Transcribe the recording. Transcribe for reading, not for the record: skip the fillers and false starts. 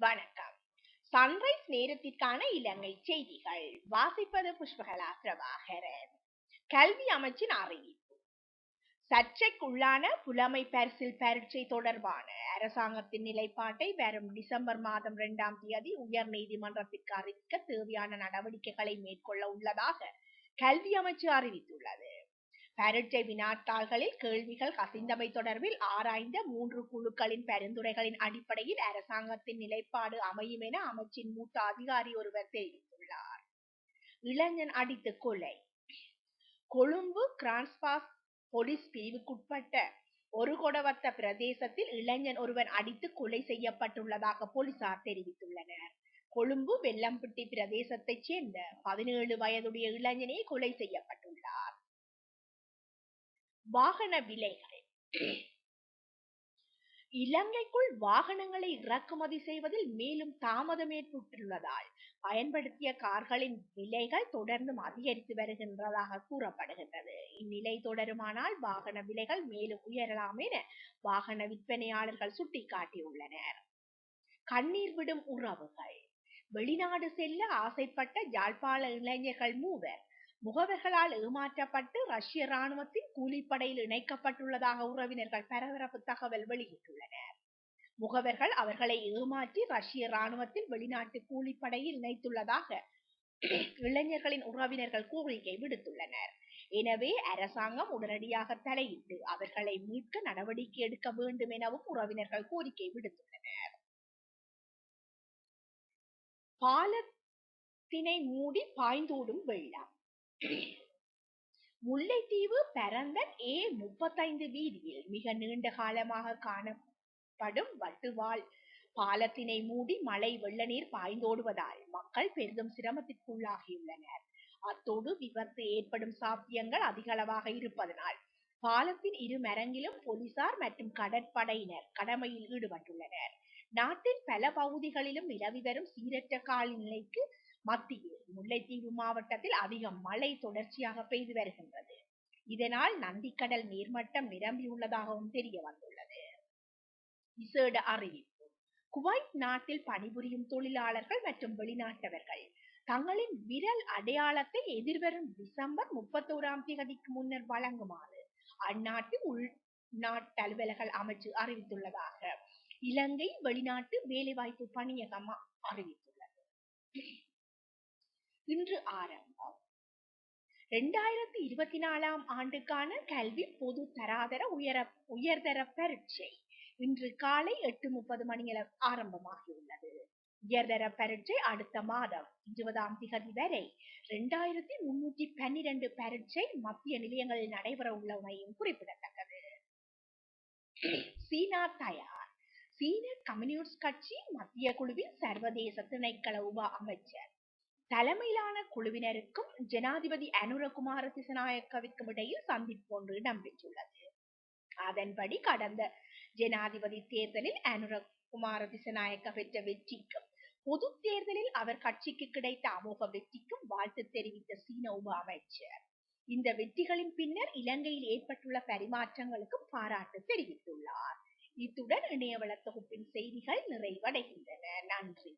வணக்கம். சன்ரைஸ் நேரத்திற்கான இலங்கை செய்திகள் வாசிப்பது புஷ்பகலா பிரபாகரன். கல்வி அமைச்சின் அறிவிப்பு. சர்ச்சைக்குள்ளான புலமை பரிசில் பரீட்சை தொடர்பான அரசாங்கத்தின் நிலைப்பாட்டை வரும் டிசம்பர் மாதம் 2ஆம் தேதி உயர் நீதிமன்றத்திற்கு அறிவிக்க தேவையான நடவடிக்கைகளை மேற்கொள்ள உள்ளதாக கல்வி அமைச்சு அறிவித்துள்ளது. பரீட்சை வினாத்தாள்களில் கேள்விகள் கசிந்தமை தொடர்பில் ஆராய்ந்த 3 குழுக்களின் பரிந்துரைகளின் அடிப்படையில் அரசாங்கத்தின் நிலைப்பாடு அமையும் என அமைச்சின் மூத்த அதிகாரி ஒருவர் தெரிவித்துள்ளார். இளைஞன் அடித்து கொலை. கொழும்பு கிரான்ஸ்பாஸ் போலீஸ் பிரிவுக்குட்பட்ட ஒரு கொடவத்த பிரதேசத்தில் இளைஞன் ஒருவன் அடித்து கொலை செய்யப்பட்டுள்ளதாக போலீசார் தெரிவித்துள்ளனர். கொழும்பு வெள்ளம்பட்டி பிரதேசத்தைச் சேர்ந்த 17 வயதுடைய இளைஞனே கொலை செய்யப்பட்டுள்ளார். வாகன விலைகள். இலங்கைக்குள் வாகனங்களை இறக்குமதி செய்வதில் மேலும் தாமதம் ஏற்பட்டுள்ளதால் பயன்படுத்திய கார்களின் விலைகள் தொடர்ந்தும் அதிகரித்து வருகின்றதாக கூறப்படுகின்றது. இந்நிலை தொடருமானால் வாகன விலைகள் மேலும் உயரலாம் என வாகன விற்பனையாளர்கள் சுட்டிக்காட்டியுள்ளனர். கண்ணீர் விடும் உறவுகள். வெளிநாடு செல்ல ஆசைப்பட்ட யாழ்ப்பாண இளைஞர்கள் 3 முகவர்களால் ஏமாற்றப்பட்டு ரஷ்ய இராணுவத்தின் கூலிப்படையில் இணைக்கப்பட்டுள்ளதாக உறவினர்கள் பரபரப்பு தகவல் வெளியிட்டுள்ளனர். முகவர்கள் அவர்களை ஏமாற்றி ரஷ்ய இராணுவத்தில் வெளிநாட்டு கூலிப்படையில் இணைத்துள்ளதாக இளைஞர்களின் உறவினர்கள் கோரிக்கை விடுத்துள்ளனர். எனவே அரசாங்கம் உடனடியாக தலையிட்டு அவர்களை மீட்க நடவடிக்கை எடுக்க வேண்டும் எனவும் உறவினர்கள் கோரிக்கை விடுத்துள்ளனர். பாலத்தினை மூடி பாய்ந்தோடும் வெள்ளம். முல்லைத்தீவு பரந்தன் A35 வீதியில் மிக நீண்ட காலமாக காணப்படும் வட்டுவால் பாலத்தினை மூடி மழை வெள்ள நீர் பாய்ந்தோடுவதால் மக்கள் பெரிதும் சிரமத்திற்குள்ளாகியுள்ளனர். அத்தோடு விபத்து ஏற்படும் சாத்தியங்கள் அதிகளவாக இருப்பதனால் பாலத்தின் இரு மரங்கிலும் போலீசார் மற்றும் கடற்படையினர் கடமையில் ஈடுபட்டுள்ளனர். நாட்டின் பல பகுதிகளிலும் நிலவி வரும் சீரற்ற காலநிலைக்கு மத்தியில் முல்லைத்தீவு மாவட்டத்தில் அதிகம் மழை தொடர்ச்சியாக பெய்து வருகின்றது. இதனால் நந்திக்கடல் நீர்மட்டம் நிரம்பியுள்ளதாகவும் தெரிய வந்துள்ளது. விசேட அறிவிப்பு. குவைத் நாட்டில் பணிபுரியும் தொழிலாளர்கள் மற்றும் வெளிநாட்டவர்கள் தங்களின் விரல் அடையாளத்தை எதிர்வரும் டிசம்பர் 31ஆம் தேதிக்கு முன்னர் வழங்குமாறு அந்நாட்டு உள்நாட்டு அலுவலர்கள் அமைச்சு அறிவித்துள்ளதாக இலங்கை வெளிநாட்டு வேலைவாய்ப்பு பணியகம் அறிவித்துள்ளது. இன்று ஆரம்பம். 2024ஆம் ஆண்டுக்கான கல்வி பொது தராதர உயர்தர பரீட்சை இன்று காலை 8:30 மணியளவு ஆரம்பமாகியுள்ளது. உயர்தர பரீட்சை அடுத்த மாதம் 20ஆம் தேதி வரை 2312 பரீட்சை மத்திய நிலையங்களில் நடைபெற உள்ளமையும் குறிப்பிடத்தக்கது. சீனா தயார். சீன கம்யூனிஸ்ட் கட்சி மத்திய குழுவின் சர்வதேச திணைக்கள உப அமைச்சர் தலைமையிலான குழுவினருக்கும் ஜனாதிபதி அனுரகுமார திசாநாயக்கவிற்கும் இடையில் சந்திப்பு ஒன்று இடம்பெற்றுள்ளது. அதன்படி கடந்த ஜனாதிபதி தேர்தலில் அனுரகுமார திசாநாயக்க பெற்ற வெற்றிக்கும் பொது தேர்தலில் அவர் கட்சிக்கு கிடைத்த அமோக வெற்றிக்கும் வாழ்த்து தெரிவித்த சீன உப அமைச்சர் இந்த வெற்றிகளின் பின்னர் இலங்கையில் ஏற்பட்டுள்ள பரிமாற்றங்களுக்கும் பாராட்டு தெரிவித்துள்ளார். இத்துடன் இணையவள தொகுப்பின் செய்திகள் நிறைவடைகின்றன. நன்றி.